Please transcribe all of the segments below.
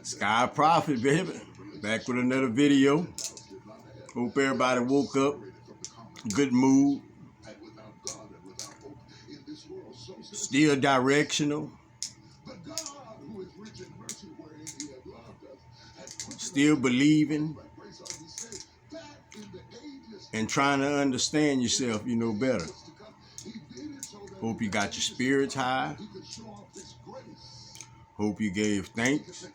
Sky Prophet, baby. Back with another video. Hope everybody woke up. Good mood. Still directional. Still believing. And trying to understand yourself, better. Hope you got your spirits high. Hope you gave thanks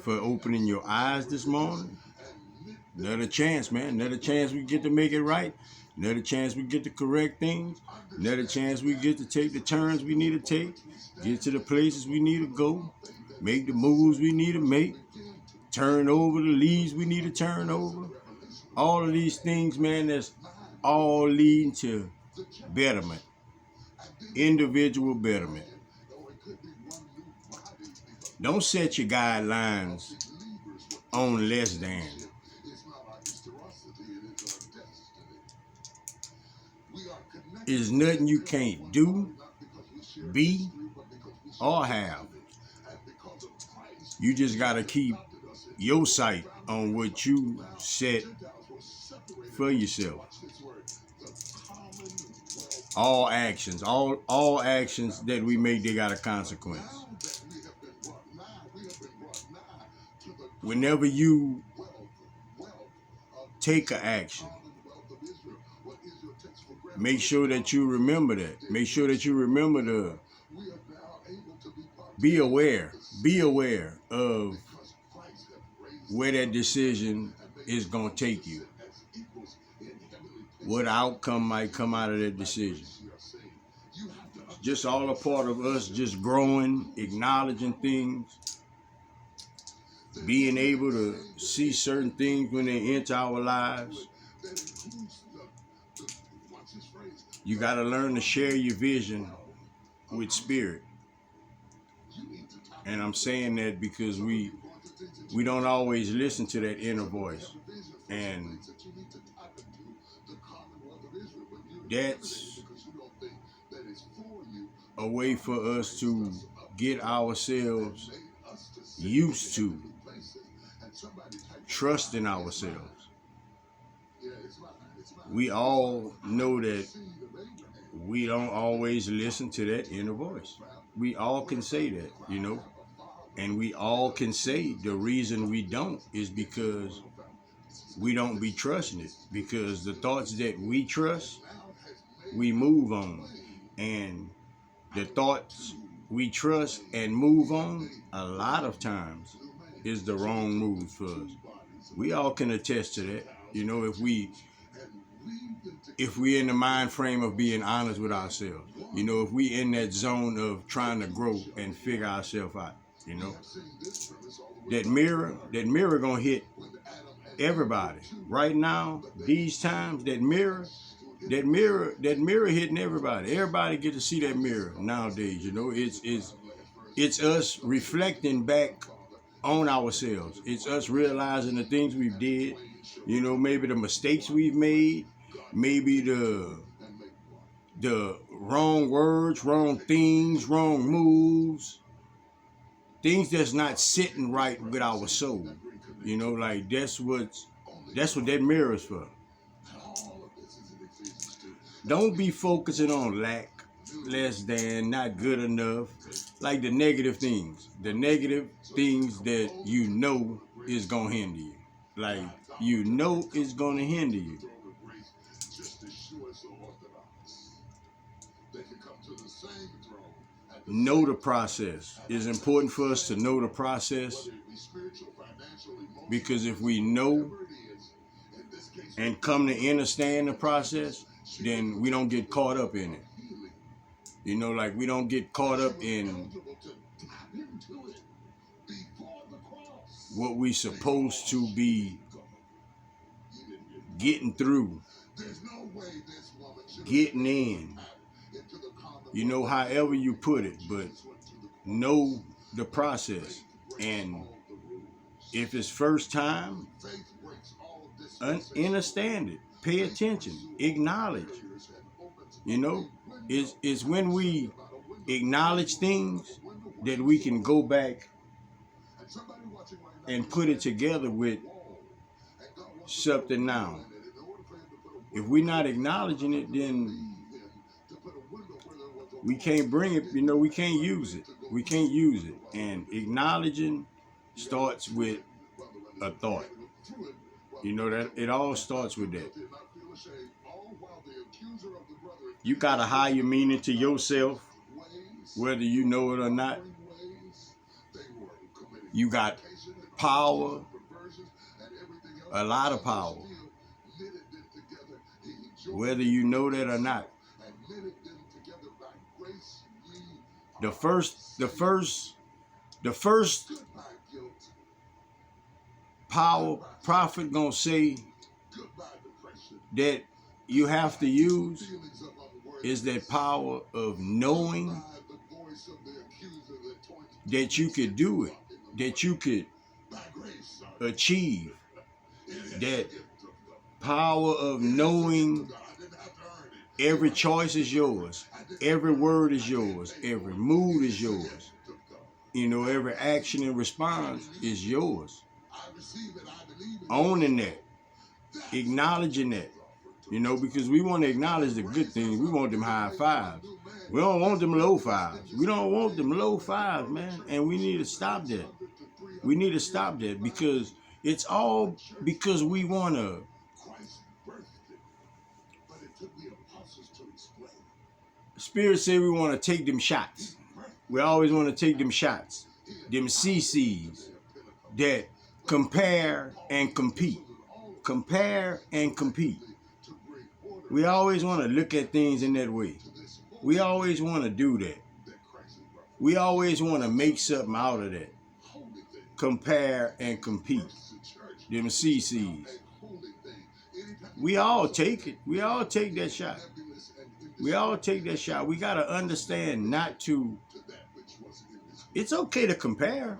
for opening your eyes this morning. Another chance, man. Another chance we get to make it right. Another chance we get to correct things. Another chance we get to take the turns we need to take. Get to the places we need to go. Make the moves we need to make. Turn over the leaves we need to turn over. All of these things, man, that's all leading to betterment. Individual betterment. Don't set your guidelines on less than. There's nothing you can't do, be, or have. You just got to keep your sight on what you set for yourself. All actions that we make, they got a consequence. Whenever you take an action, make sure that you remember that. Make sure that you remember to be aware of where that decision is going to take you. What outcome might come out of that decision. Just all a part of us just growing, acknowledging things, being able to see certain things when they enter our lives. You got to learn to share your vision with spirit. And I'm saying that because we don't always listen to that inner voice. And that's a way for us to get ourselves used to trusting ourselves. We all know that we don't always listen to that inner voice. We all can say that, and we all can say the reason we don't is because we don't be trusting it. Because the thoughts that we trust, we move on. And the thoughts we trust and move on, a lot of times, is the wrong move for us. We all can attest to that. If we in the mind frame of being honest with ourselves, if we in that zone of trying to grow and figure ourselves out, that mirror gonna hit everybody. Right now, these times, that mirror hitting everybody. Everybody get to see that mirror nowadays. It's us reflecting back on ourselves. It's us realizing the things we've did. Maybe the mistakes we've made. Maybe the wrong words, wrong things, wrong moves. Things that's not sitting right with our soul. That's what that mirror is for. Don't be focusing on lack, less than, not good enough, like the negative things. The negative things that is going to hinder you. Like, it's going to hinder you. Know the process. It's important for us to know the process, because if we know and come to understand the process, then we don't get caught up in it. We don't get caught up in what we supposed to be getting through, getting in. However you put it, but know the process. And if it's first time, understand it, pay attention, acknowledge. It's when we acknowledge things that we can go back and put it together with something now. If we're not acknowledging it, then we can't bring it, we can't use it. We can't use it. And acknowledging starts with a thought. That it all starts with that. You got a higher meaning to yourself, whether you know it or not. You got power, a lot of power, whether you know that or not. The first power prophet gonna say that you have to use is that power of knowing that you could do it, that you could achieve. That power of knowing every choice is yours, every word is yours, every mood is yours. Every action and response is yours. Owning that, acknowledging that, because we want to acknowledge the good things. We want them high fives. We don't want them low fives. We don't want them low fives, man. And we need to stop that. We need to stop that because it's all because we want to. Spirit say we want to take them shots. We always want to take them shots. Them CCs that compare and compete. Compare and compete. We always want to look at things in that way. We always want to do that. We always want to make something out of that. Compare and compete. Them CCs. We all take it. We all take that shot. We all take that shot. We got to understand not to. It's okay to compare.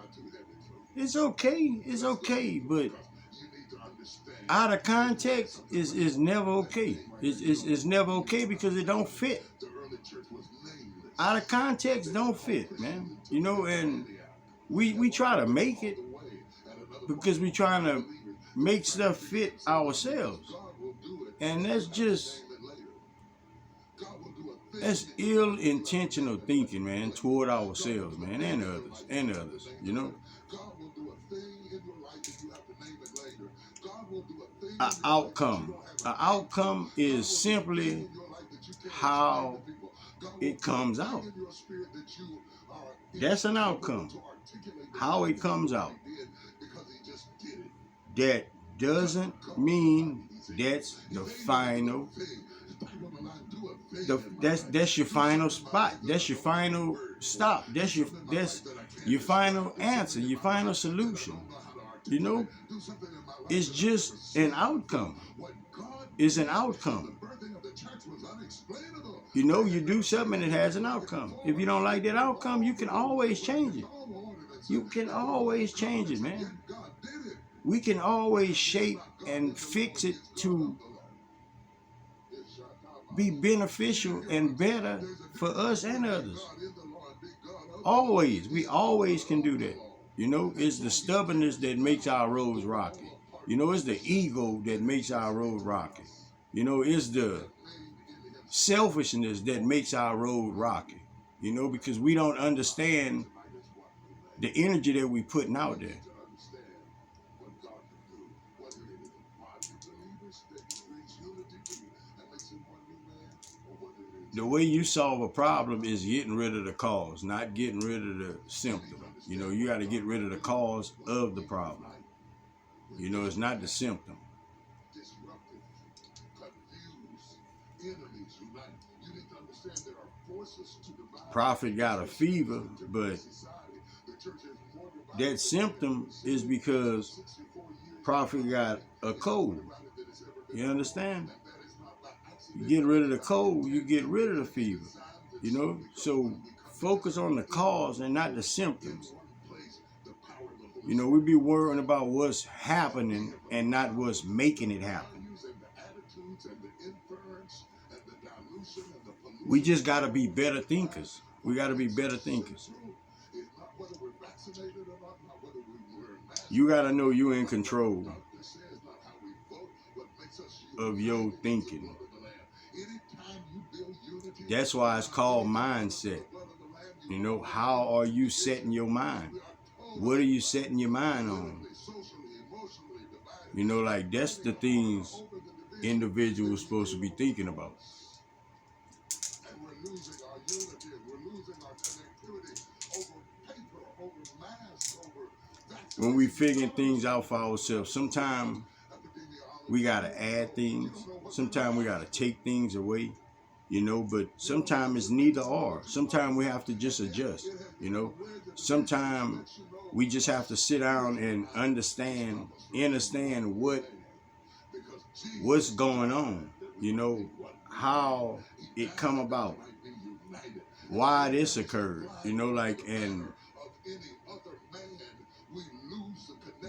It's okay. It's okay. But out of context is never okay. It's never okay because it don't fit. Out of context don't fit, man. And we try to make it because we trying to make stuff fit ourselves. And that's ill-intentional thinking, man, toward ourselves, man, and others, An outcome. An outcome is simply how it comes out. That's an outcome. How it comes out. That doesn't mean that's the final. That's your final spot. That's your final stop. That's your final answer. Your final solution. It's just an outcome. It's an outcome. You do something and it has an outcome. If you don't like that outcome, you can always change it. You can always change it, man. We can always shape and fix it to be beneficial and better for us and others. Always. We always can do that. It's the stubbornness that makes our roads rocky. It's the ego that makes our road rocky. It's the selfishness that makes our road rocky. Because we don't understand the energy that we're putting out there. The way you solve a problem is getting rid of the cause, not getting rid of the symptom. You got to get rid of the cause of the problem. It's not the symptom. Prophet got a fever, but that symptom is because prophet got a cold. You understand? You get rid of the cold, you get rid of the fever. So focus on the cause and not the symptoms. We be worrying about what's happening and not what's making it happen. We just got to be better thinkers. We got to be better thinkers. You gotta know you're in control of your thinking. That's why it's called mindset. You know, how are you setting your mind? What are you setting your mind on? You know, like that's the things individuals supposed to be thinking about. When we figuring things out for ourselves, sometimes we gotta add things. Sometimes we gotta take things away. You know, but sometimes it's neither or. Sometimes we have to just adjust, you know. Sometimes we just have to sit down and understand what's going on, you know, how it come about, why this occurred, you know, like, and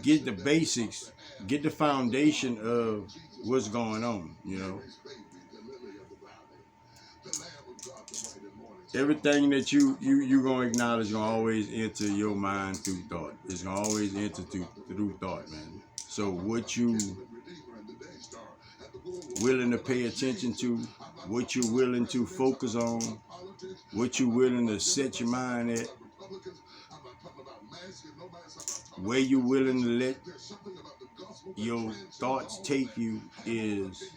get the basics, get the foundation of what's going on, you know. Everything that you gonna acknowledge gonna always enter your mind through thought. It's gonna always enter through thought, man. So what you willing to pay attention to, what you're willing to focus on, what you're willing to set your mind at, where you're willing to let your thoughts take you is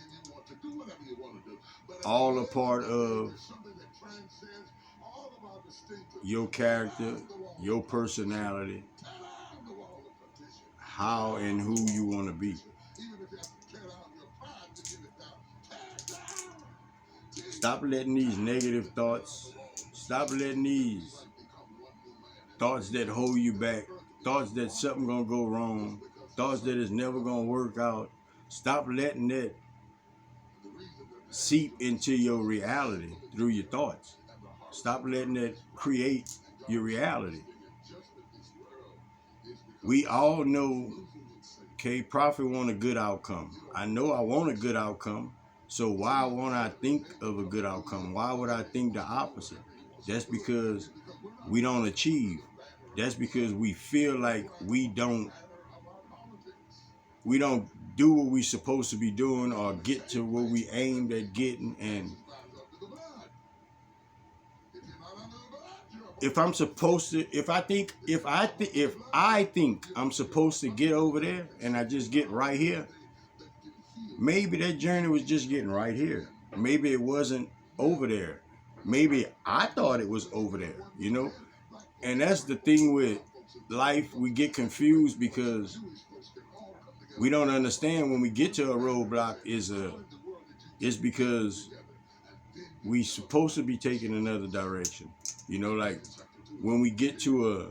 all a part of your character, your personality, how and who you want to be. Stop letting these negative thoughts, stop letting these thoughts that hold you back, thoughts that something gonna go wrong, thoughts that it's never gonna work out. Stop letting that seep into your reality through your thoughts. Stop letting that create your reality. We all know, okay, Prophet want a good outcome. I know I want a good outcome. So why won't I think of a good outcome? Why would I think the opposite? That's because we don't achieve. That's because we feel like we don't do what we're supposed to be doing or get to what we aimed at getting. And if I'm supposed to, if I think I'm supposed to get over there and I just get right here, maybe that journey was just getting right here. Maybe it wasn't over there. Maybe I thought it was over there, you know? And that's the thing with life. We get confused because we don't understand when we get to a roadblock is because we supposed to be taking another direction. You know, like when we get to a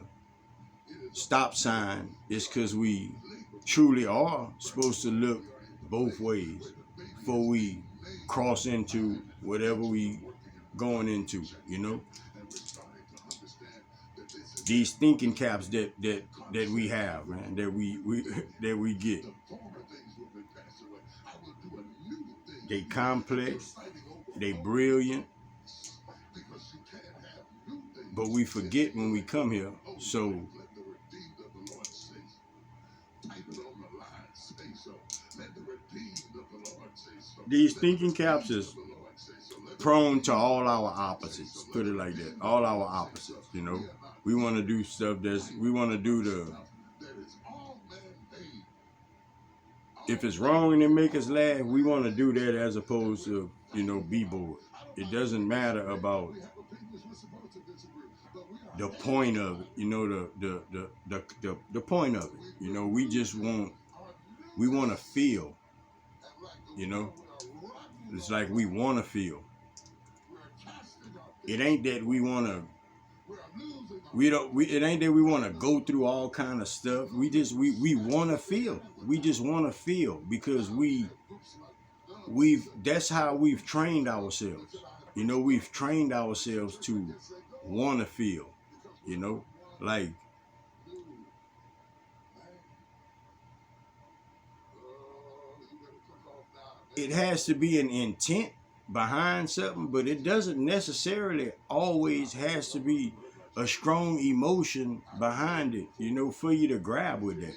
stop sign, it's because we truly are supposed to look both ways before we cross into whatever we going into, you know. These thinking caps that we have, man, that we get. They complex, they brilliant, but we forget when we come here. So these thinking caps is prone to all our opposites. Put it like that. All our opposites, you know. We want to do stuff we want to do if it's wrong and it make us laugh, we want to do that as opposed to, you know, be bored. It doesn't matter about the point of it, you know, the point of it. You know, we want to feel, you know. It's like we want to feel. It ain't that we want to it ain't that we want to go through all kind of stuff. We want to feel. We just want to feel because that's how we've trained ourselves. You know, we've trained ourselves to want to feel, you know, like it has to be an intent behind something, but it doesn't necessarily always has to be a strong emotion behind it, you know, for you to grab with that.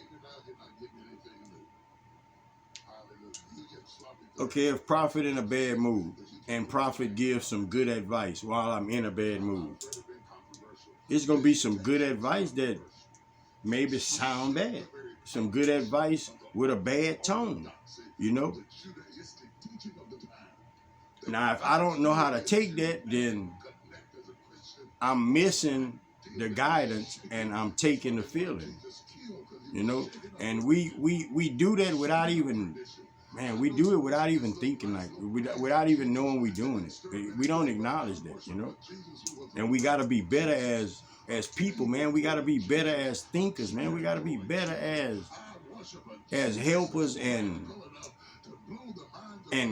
Okay, if Prophet in a bad mood and Prophet gives some good advice while I'm in a bad mood, it's gonna be some good advice that maybe sound bad. Some good advice with a bad tone, you know? Now, if I don't know how to take that, then I'm missing the guidance and I'm taking the feeling, you know? And we do that without even, man, we do it without even thinking, like, without even knowing we're doing it. We don't acknowledge that, you know? And we got to be better as people, man. We got to be better as thinkers, man. We got to be better as helpers and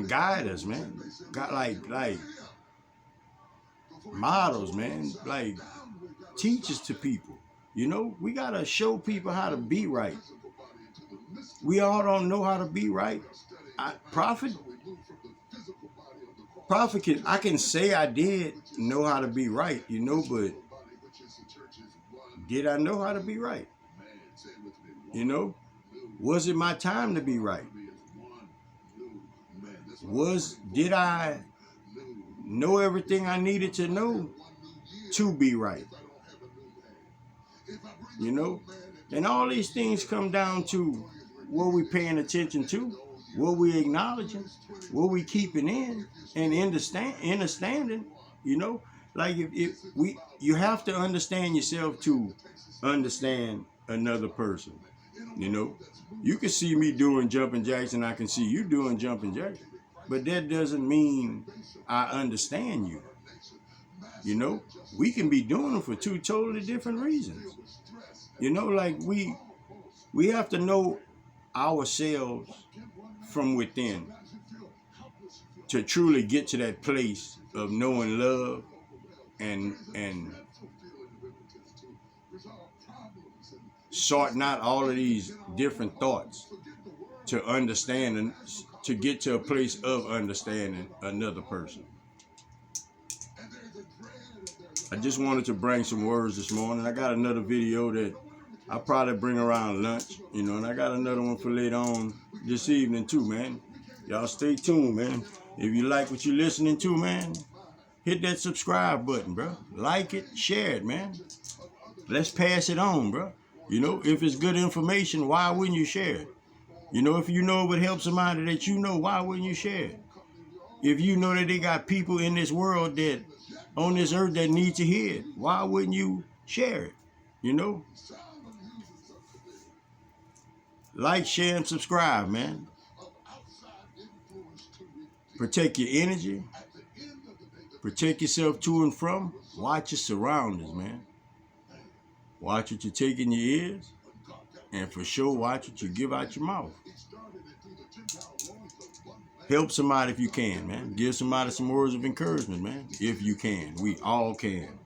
guiders, man. Got like models, man. Like teachers to people. You know, we got to show people how to be right. We all don't know how to be right. Prophet I can say I did know how to be right, you know, but did I know how to be right? You know, was it my time to be right? Did I know everything I needed to know to be right? You know, and all these things come down to what we paying attention to, what we acknowledging, what we keeping in, and understanding. You know, like you have to understand yourself to understand another person. You know, you can see me doing jumping jacks, and I can see you doing jumping jacks, but that doesn't mean I understand you. You know, we can be doing them for two totally different reasons. You know, like we have to know ourselves from within to truly get to that place of knowing love and sorting out all of these different thoughts to understand and to get to a place of understanding another person. I just wanted to bring some words this morning. I got another video that I'll probably bring around lunch, you know, and I got another one for later on this evening too, man. Y'all stay tuned, man. If you like what you're listening to, man, hit that subscribe button, bro. Like it, share it, man. Let's pass it on, bro. You know, if it's good information, why wouldn't you share it? You know, if you know it would help somebody that you know, why wouldn't you share it? If you know that they got people in this world that, on this earth, that need to hear it, why wouldn't you share it? You know? Like, share, and subscribe, man. Protect your energy. Protect yourself to and from. Watch your surroundings, man. Watch what you take in your ears. And for sure, watch what you give out your mouth. Help somebody if you can, man. Give somebody some words of encouragement, man. If you can. We all can.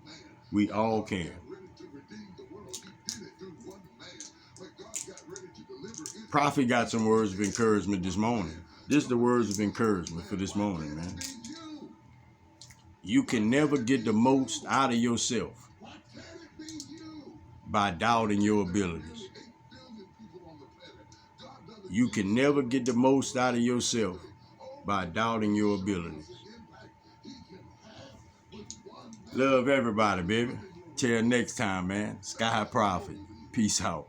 We all can. Prophet got some words of encouragement this morning. This is the words of encouragement for this morning, man. You can never get the most out of yourself by doubting your abilities. You can never get the most out of yourself by doubting your abilities. Love everybody, baby. Till next time, man. Sky Prophet. Peace out.